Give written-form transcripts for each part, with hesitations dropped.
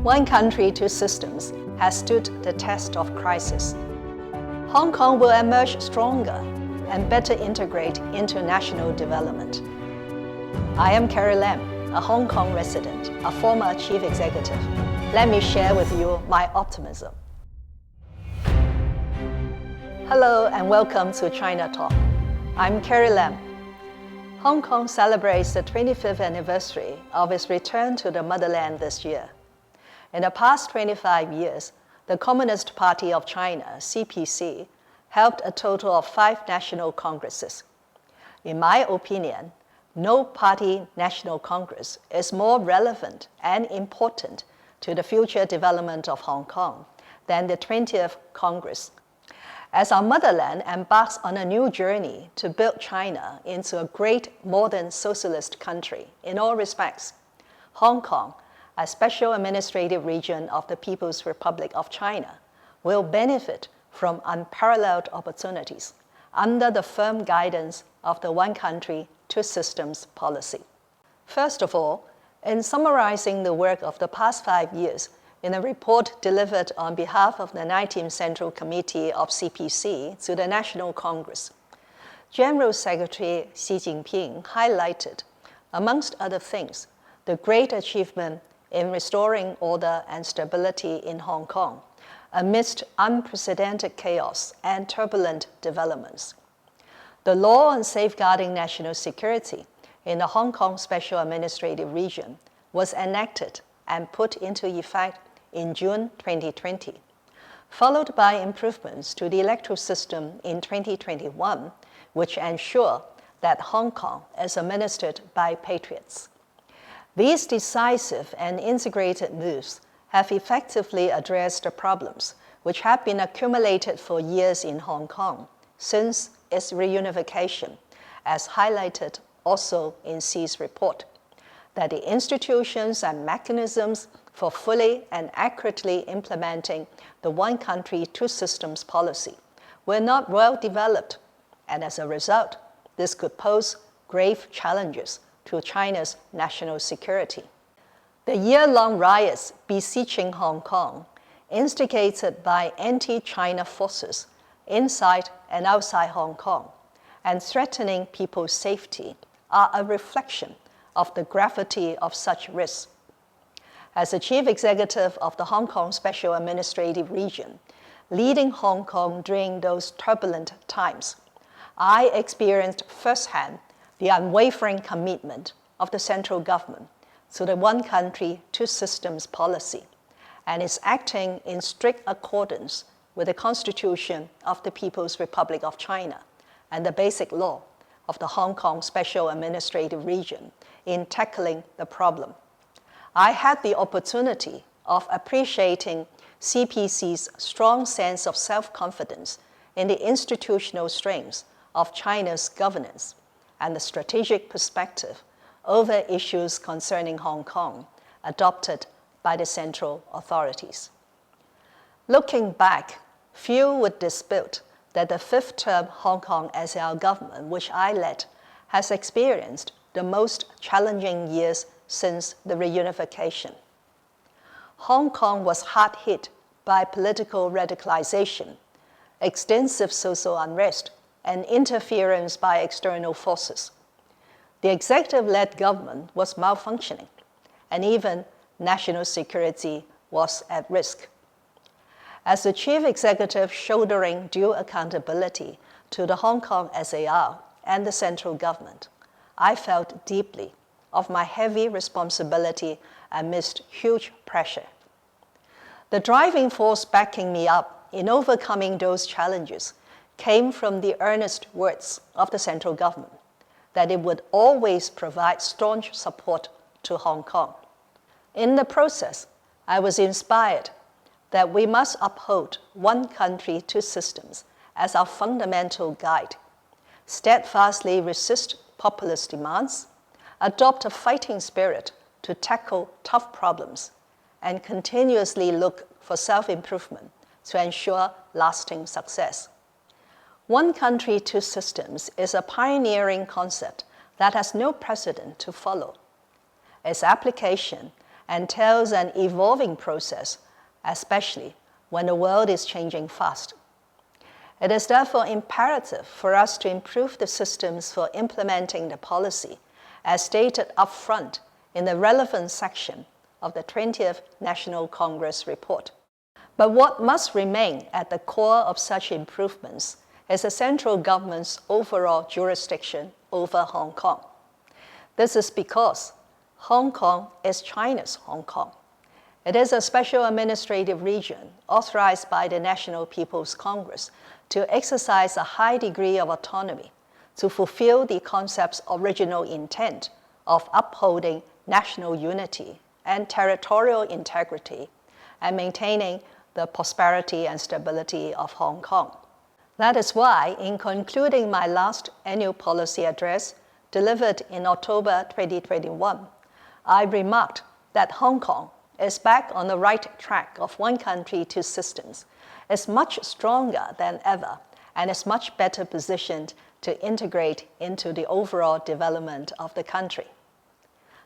One country, two systems has stood the test of crisis. Hong Kong will emerge stronger and better integrate into national development. I am Carrie Lam, a Hong Kong resident, a former chief executive. Let me share with you my optimism. Hello and welcome to China Talk. I'm Carrie Lam. Hong Kong celebrates the 25th anniversary of its return to the motherland this year. In the past 25 years, the Communist Party of China, CPC, held a total of 5 national congresses. In my opinion, no party national congress is more relevant and important to the future development of Hong Kong than the 20th Congress. As our motherland embarks on a new journey to build China into a great modern socialist country in all respects, Hong Kong, a special administrative region of the People's Republic of China, will benefit from unparalleled opportunities under the firm guidance of the one country, two systems policy. First of all, in summarizing the work of the past 5 years in a report delivered on behalf of the 19th Central Committee of CPC to the National Congress, General Secretary Xi Jinping highlighted, amongst other things, the great achievement in restoring order and stability in Hong Kong amidst unprecedented chaos and turbulent developments. The law on safeguarding national security in the Hong Kong Special Administrative Region was enacted and put into effect in June 2020, followed by improvements to the electoral system in 2021, which ensure that Hong Kong is administered by patriots. These decisive and integrated moves have effectively addressed the problems which have been accumulated for years in Hong Kong since its reunification, as highlighted also in Xi's report, that the institutions and mechanisms for fully and accurately implementing the one country, two systems policy were not well developed, and as a result, this could pose grave challenges to China's national security. The year-long riots besieging Hong Kong, instigated by anti-China forces inside and outside Hong Kong, and threatening people's safety, are a reflection of the gravity of such risks. As the chief executive of the Hong Kong Special Administrative Region, leading Hong Kong during those turbulent times, I experienced firsthand the unwavering commitment of the central government to the one country, two systems policy, and is acting in strict accordance with the Constitution of the People's Republic of China and the basic law of the Hong Kong Special Administrative Region in tackling the problem. I had the opportunity of appreciating CPC's strong sense of self-confidence in the institutional strengths of China's governance and the strategic perspective over issues concerning Hong Kong adopted by the central authorities. Looking back, few would dispute that the fifth term Hong Kong SAR government, which I led, has experienced the most challenging years since the reunification. Hong Kong was hard hit by political radicalization, extensive social unrest, and interference by external forces. The executive-led government was malfunctioning, and even national security was at risk. As the chief executive shouldering due accountability to the Hong Kong SAR and the central government, I felt deeply of my heavy responsibility amidst huge pressure. The driving force backing me up in overcoming those challenges came from the earnest words of the central government that it would always provide staunch support to Hong Kong. In the process, I was inspired that we must uphold one country, two systems as our fundamental guide, steadfastly resist populist demands, adopt a fighting spirit to tackle tough problems, and continuously look for self-improvement to ensure lasting success. One country, two systems is a pioneering concept that has no precedent to follow. Its application entails an evolving process, especially when the world is changing fast. It is therefore imperative for us to improve the systems for implementing the policy, as stated upfront in the relevant section of the 20th National Congress report. But what must remain at the core of such improvements is the central government's overall jurisdiction over Hong Kong. This is because Hong Kong is China's Hong Kong. It is a special administrative region authorized by the National People's Congress to exercise a high degree of autonomy to fulfill the concept's original intent of upholding national unity and territorial integrity and maintaining the prosperity and stability of Hong Kong. That is why, in concluding my last annual policy address delivered in October 2021, I remarked that Hong Kong is back on the right track of one country, two systems, is much stronger than ever, and is much better positioned to integrate into the overall development of the country.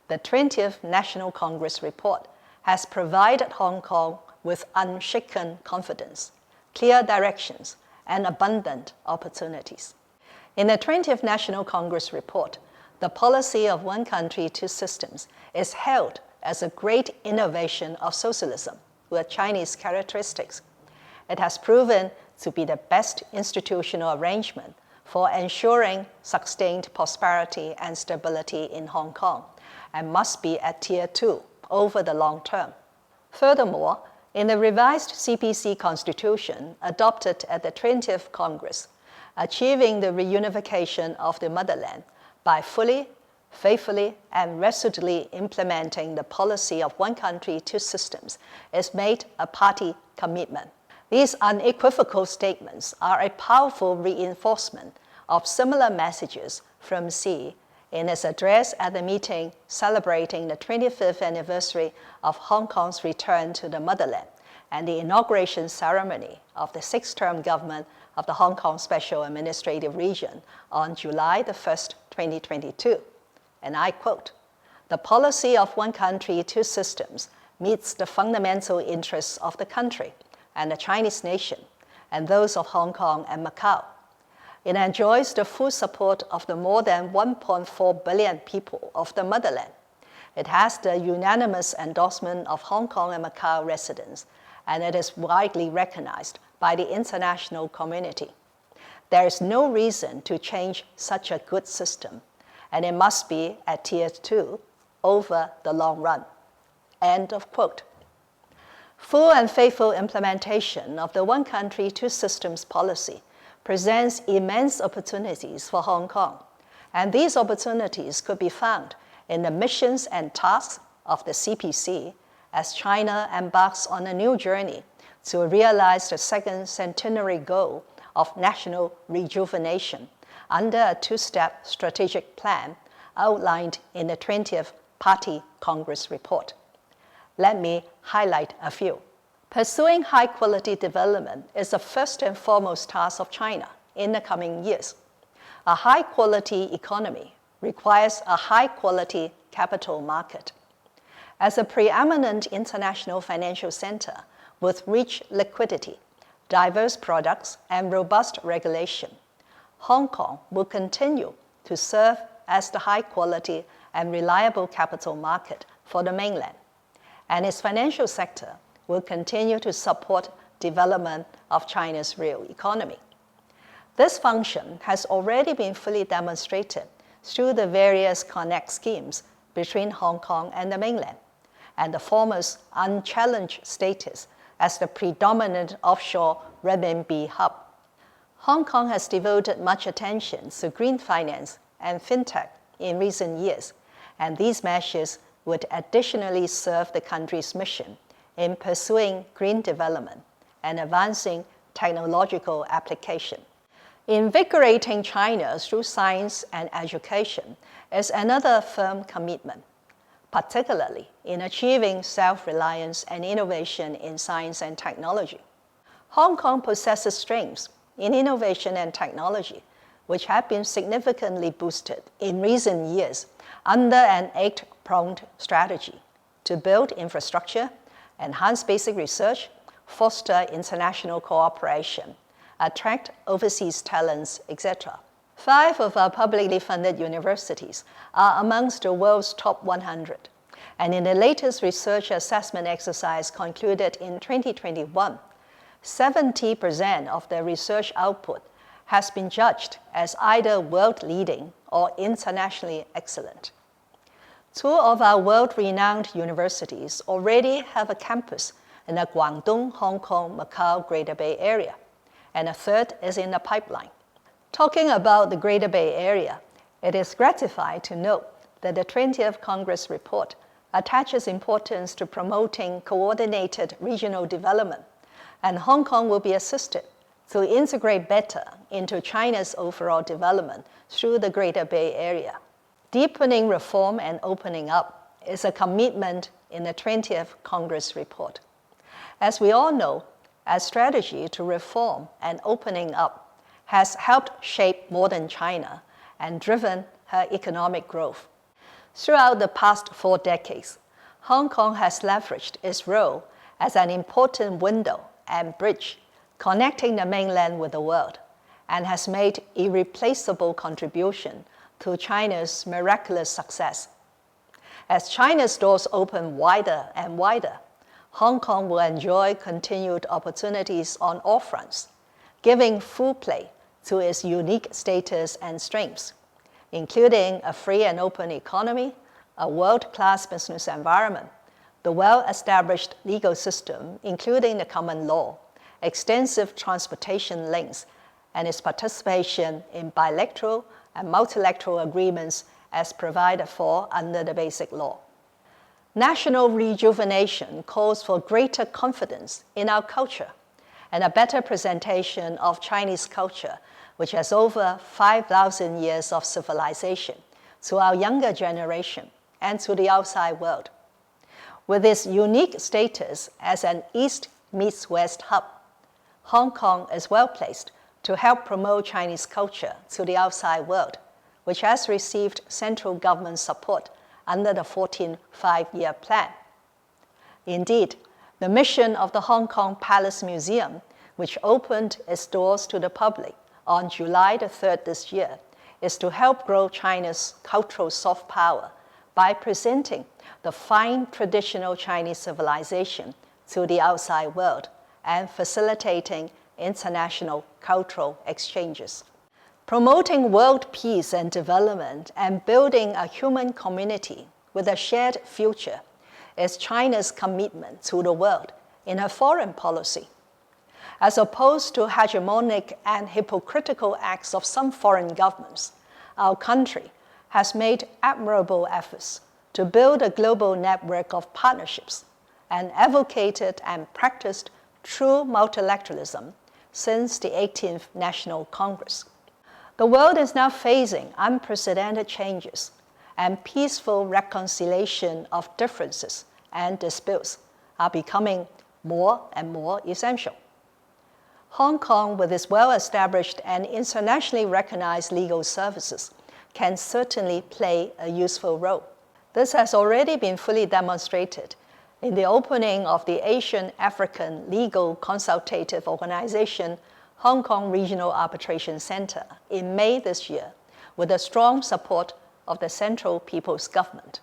The 20th National Congress report has provided Hong Kong with unshaken confidence, clear directions, and abundant opportunities. In the 20th National Congress report, the policy of one country, two systems is hailed as a great innovation of socialism with Chinese characteristics. It has proven to be the best institutional arrangement for ensuring sustained prosperity and stability in Hong Kong, and must be at Tier 2 over the long term. Furthermore, in the revised CPC Constitution adopted at the 20th Congress, achieving the reunification of the motherland by fully, faithfully, and resolutely implementing the policy of one country, two systems is made a party commitment. These unequivocal statements are a powerful reinforcement of similar messages from Xi in his address at the meeting celebrating the 25th anniversary of Hong Kong's return to the motherland and the inauguration ceremony of the sixth-term government of the Hong Kong Special Administrative Region on July the 1st, 2022. And I quote, "The policy of one country, two systems meets the fundamental interests of the country and the Chinese nation and those of Hong Kong and Macau. It enjoys the full support of the more than 1.4 billion people of the motherland. It has the unanimous endorsement of Hong Kong and Macau residents, and it is widely recognized by the international community. There is no reason to change such a good system, and it must be at Tier 2 over the long run." End of quote. Full and faithful implementation of the one country, two systems policy presents immense opportunities for Hong Kong, and these opportunities could be found in the missions and tasks of the CPC as China embarks on a new journey to realize the second centenary goal of national rejuvenation under a two-step strategic plan outlined in the 20th Party Congress report. Let me highlight a few. Pursuing high-quality development is the first and foremost task of China in the coming years. A high-quality economy requires a high-quality capital market. As a preeminent international financial center with rich liquidity, diverse products, and robust regulation, Hong Kong will continue to serve as the high-quality and reliable capital market for the mainland, and its financial sector will continue to support development of China's real economy. This function has already been fully demonstrated through the various connect schemes between Hong Kong and the mainland, and the former's unchallenged status as the predominant offshore renminbi hub. Hong Kong has devoted much attention to green finance and fintech in recent years, and these measures would additionally serve the country's mission in pursuing green development and advancing technological application. Invigorating China through science and education is another firm commitment, particularly in achieving self-reliance and innovation in science and technology. Hong Kong possesses strengths in innovation and technology, which have been significantly boosted in recent years under an eight-pronged strategy. to build infrastructure, enhance basic research, foster international cooperation, attract overseas talents, etc. 5 of our publicly funded universities are amongst the world's top 100. And in the latest research assessment exercise concluded in 2021, 70% of their research output has been judged as either world-leading or internationally excellent. 2 of our world-renowned universities already have a campus in the Guangdong, Hong Kong, Macau, Greater Bay Area, and a 3rd is in the pipeline. Talking about the Greater Bay Area, it is gratifying to note that the 20th Congress report attaches importance to promoting coordinated regional development, and Hong Kong will be assisted to integrate better into China's overall development through the Greater Bay Area. Deepening reform and opening up is a commitment in the 20th Congress report. As we all know, a strategy to reform and opening up has helped shape modern China and driven her economic growth. Throughout the past 4 decades, Hong Kong has leveraged its role as an important window and bridge connecting the mainland with the world, and has made irreplaceable contribution to China's miraculous success. As China's doors open wider and wider, Hong Kong will enjoy continued opportunities on all fronts, giving full play to its unique status and strengths, including a free and open economy, a world-class business environment, the well-established legal system, including the common law, extensive transportation links, and its participation in bilateral and multilateral agreements as provided for under the Basic Law. National rejuvenation calls for greater confidence in our culture and a better presentation of Chinese culture, which has over 5,000 years of civilization, to our younger generation and to the outside world. With its unique status as an East meets West hub, Hong Kong is well placed to help promote Chinese culture to the outside world, which has received central government support under the 14th Five-Year Plan. Indeed, the mission of the Hong Kong Palace Museum, which opened its doors to the public on July the 3rd this year, is to help grow China's cultural soft power by presenting the fine traditional Chinese civilization to the outside world and facilitating international cultural exchanges. Promoting world peace and development and building a human community with a shared future is China's commitment to the world in her foreign policy. As opposed to hegemonic and hypocritical acts of some foreign governments, our country has made admirable efforts to build a global network of partnerships and advocated and practiced true multilateralism since the 18th National Congress. The world is now facing unprecedented changes, and peaceful reconciliation of differences and disputes are becoming more and more essential. Hong Kong, with its well-established and internationally recognized legal services, can certainly play a useful role. This has already been fully demonstrated in the opening of the Asian African Legal Consultative Organization Hong Kong Regional Arbitration Center in May this year, with the strong support of the Central People's Government,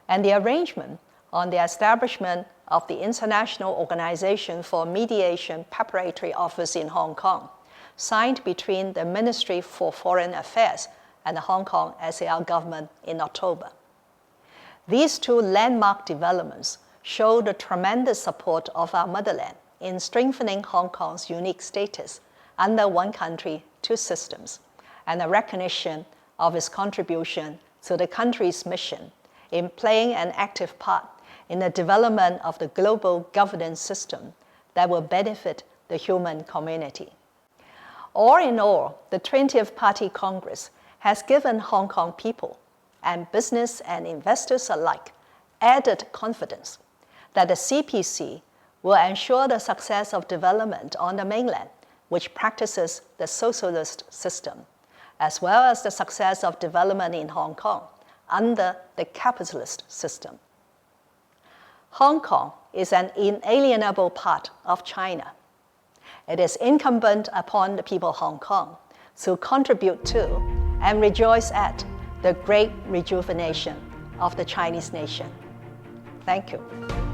and the arrangement on the establishment of the International Organization for Mediation Preparatory Office in Hong Kong, signed between the Ministry for Foreign Affairs and the Hong Kong SAR government in October. These 2 landmark developments show the tremendous support of our motherland in strengthening Hong Kong's unique status under one country, 2 systems, and a recognition of its contribution to the country's mission in playing an active part in the development of the global governance system that will benefit the human community. All in all, the 20th Party Congress has given Hong Kong people, and business and investors alike, added confidence that the CPC will ensure the success of development on the mainland, which practices the socialist system, as well as the success of development in Hong Kong under the capitalist system. Hong Kong is an inalienable part of China. It is incumbent upon the people of Hong Kong to contribute to and rejoice at the great rejuvenation of the Chinese nation. Thank you.